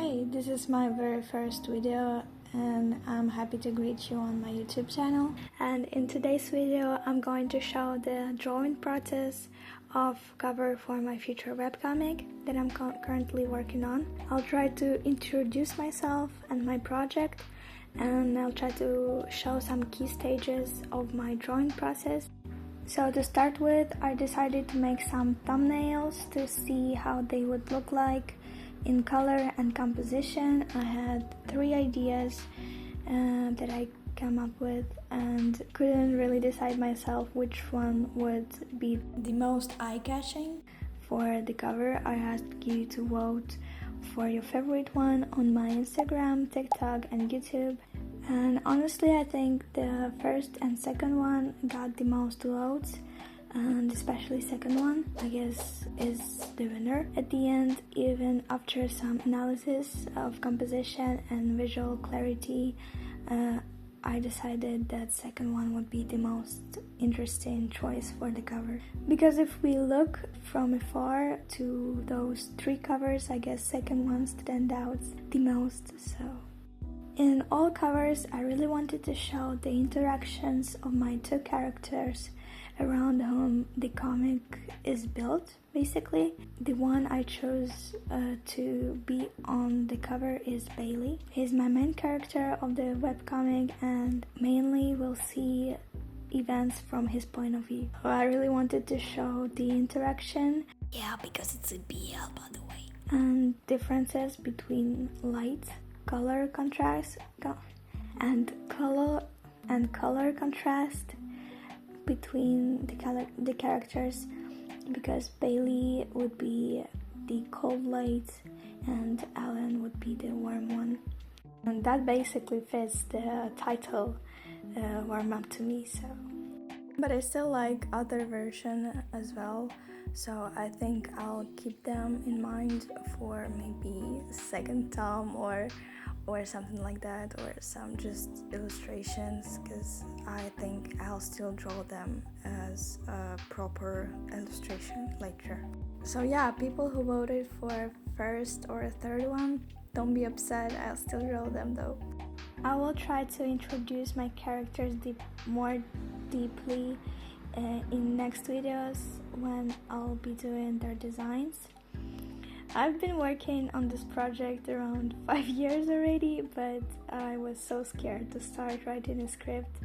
Hey, this is my very first video and I'm happy to greet you on my YouTube channel. And in today's video, I'm going to show the drawing process of cover for my future webcomic that I'm currently working on. I'll try to introduce myself and my project, and I'll try to show some key stages of my drawing process. So to start with, I decided to make some thumbnails to see how they would look like in color and composition. I had 3 ideas that I came up with and couldn't really decide myself which one would be the most eye-catching. For the cover, I asked you to vote for your favorite one on my Instagram, TikTok and YouTube. And honestly, I think the first and second one got the most votes, and especially second one, I guess, is the winner. At the end, even after some analysis of composition and visual clarity, I decided that second one would be the most interesting choice for the cover. Because if we look from afar to those 3 covers, I guess second one stand out the most. So in all covers, I really wanted to show the interactions of my 2 characters around whom the comic is built, basically. The one I chose to be on the cover is Bailey. He's my main character of the webcomic, and mainly we'll see events from his point of view. I really wanted to show the interaction. Yeah, because it's a BL, by the way. And differences between light, color contrast, and color contrast between the characters, because Bailey would be the cold light and Alan would be the warm one. And that basically fits the title, Warm Up to Me. So, but I still like other version as well, so I think I'll keep them in mind for maybe second tom or something like that, or some just illustrations, because I think I'll still draw them as a proper illustration later. So yeah, people who voted for first or third one, don't be upset, I'll still draw them though. I will try to introduce my characters more deeply in next videos when I'll be doing their designs. I've been working on this project around 5 years already, but I was so scared to start writing a script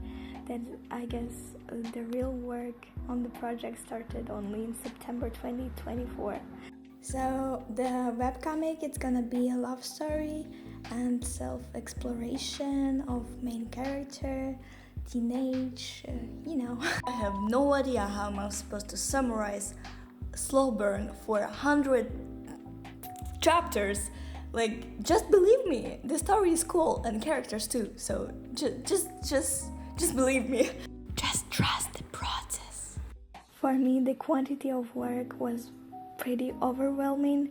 that I guess the real work on the project started only in September 2024. So the webcomic, it's gonna be a love story and self-exploration of main character, teenage, I have no idea how I'm supposed to summarize slow burn for 100 chapters. Like, just believe me, the story is cool and characters too, so just believe me. Just trust the process. For me, the quantity of work was pretty overwhelming.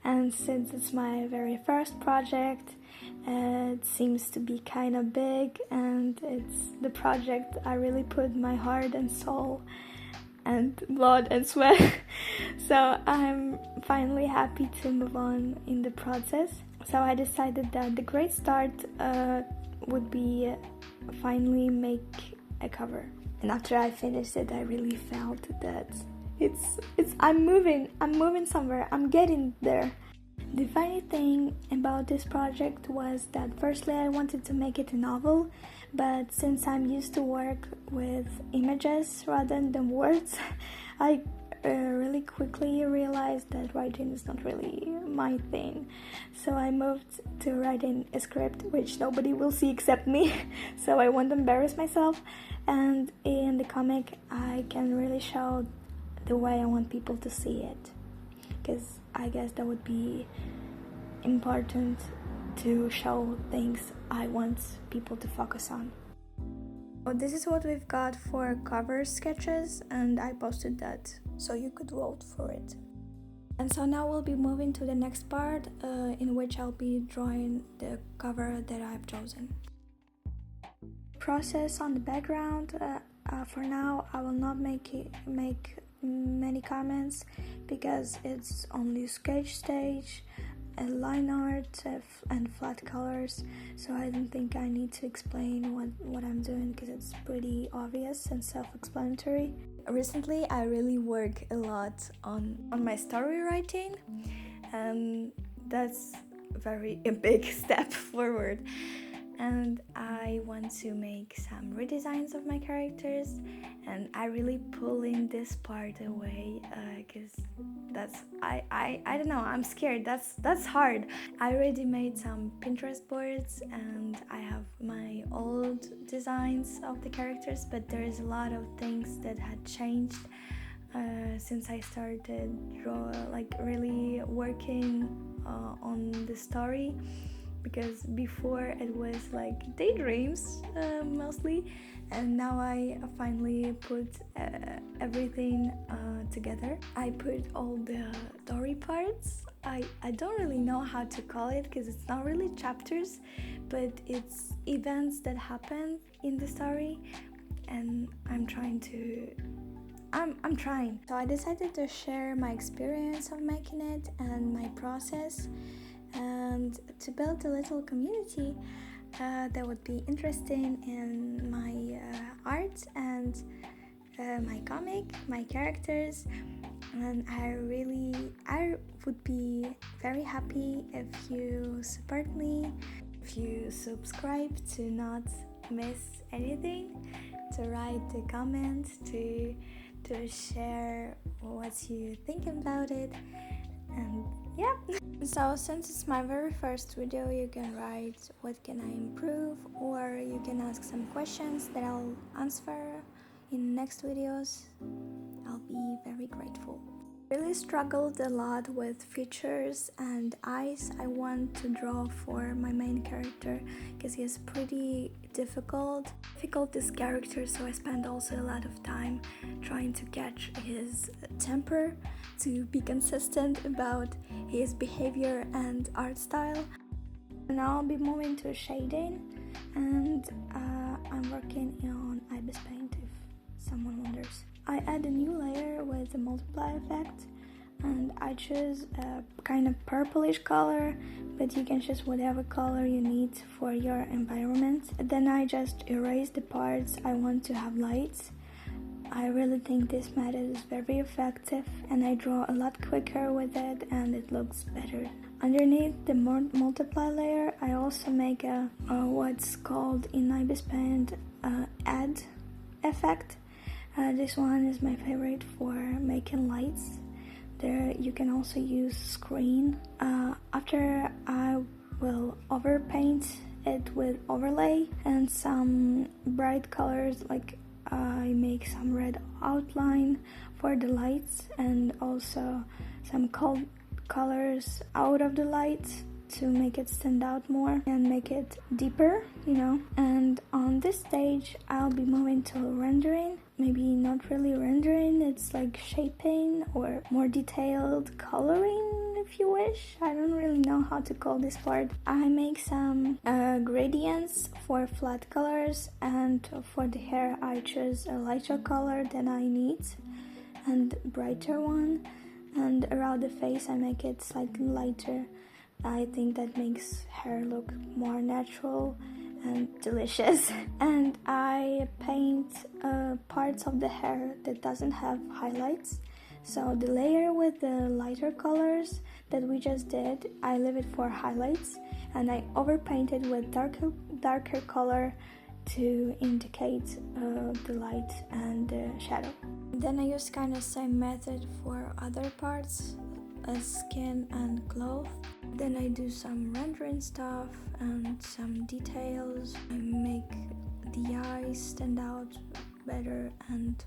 And since it's my very first project, it seems to be kind of big, and it's the project I really put my heart and soul and blood and sweat. So I'm finally happy to move on in the process. So I decided that the great start would be finally make a cover. And after I finished it, I really felt that I'm moving somewhere, I'm getting there. The funny thing about this project was that firstly I wanted to make it a novel, but since I'm used to work with images rather than words, I really quickly realized that writing is not really my thing. So I moved to writing a script which nobody will see except me, so I won't embarrass myself. And in the comic I can really show the way I want people to see it, because I guess that would be important to show things I want people to focus on. So this is what we've got for cover sketches, and I posted that so you could vote for it. And so now we'll be moving to the next part in which I'll be drawing the cover that I've chosen. Process on the background, for now I will not make many comments because it's only sketch stage, line art, and flat colors, so I don't think I need to explain what I'm doing because it's pretty obvious and self-explanatory. Recently I really work a lot on my story writing, and that's a big step forward, and I want to make some redesigns of my characters, and I really pulling this part away because I don't know, I'm scared. That's hard. I already made some Pinterest boards and I have my old designs of the characters, but there's a lot of things that had changed since I started really working on the story, because before it was like daydreams mostly, and now I finally put everything together. I put all the story parts. I don't really know how to call it because it's not really chapters, but it's events that happen in the story, and I'm trying. So I decided to share my experience of making it and my process, and to build a little community that would be interested in my art and my comic, my characters. And I would be very happy if you support me, if you subscribe to not miss anything, to write the comment, to share what you think about it, and yeah. So since it's my very first video, you can write what can I improve, or you can ask some questions that I'll answer in next videos. I'll be very grateful. I really struggled a lot with features and eyes I want to draw for my main character, because he is pretty difficult this character, so I spent also a lot of time trying to catch his temper, to be consistent about his behavior and art style. And I'll be moving to shading, and I'm working on IbisPaint if someone wonders. I add a new layer with a multiply effect, and I choose a kind of purplish color, but you can choose whatever color you need for your environment. Then I just erase the parts I want to have lights. I really think this method is very effective, and I draw a lot quicker with it and it looks better. Underneath the multiply layer, I also make a what's called in IbisPaint add effect. This one is my favorite for making lights. There you can also use screen. After I will overpaint it with overlay and some bright colors, like I make some red outline for the lights, and also some cold colors out of the lights to make it stand out more and make it deeper, And on this stage I'll be moving to rendering. Maybe not really rendering, it's like shaping or more detailed coloring if you wish. I don't really know how to call this part. I make some gradients for flat colors, and for the hair I choose a lighter color than I need and brighter one, and around the face I make it slightly lighter. I think that makes hair look more natural and delicious. And I paint parts of the hair that doesn't have highlights. So the layer with the lighter colors that we just did, I leave it for highlights, and I overpaint it with darker color to indicate the light and the shadow. Then I use kind of same method for other parts, skin and clothes. Then I do some rendering stuff and some details. I make the eyes stand out better and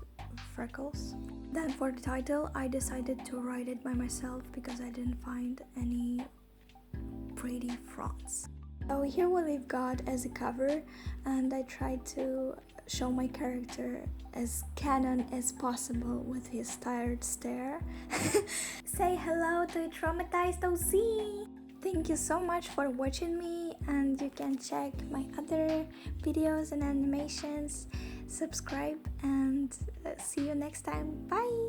freckles. Then for the title, I decided to write it by myself because I didn't find any pretty fonts. So here what we've got as a cover, and I tried to show my character as canon as possible with his tired stare. Say hello to a traumatized OC! Thank you so much for watching me, and you can check my other videos and animations. Subscribe, and see you next time. Bye!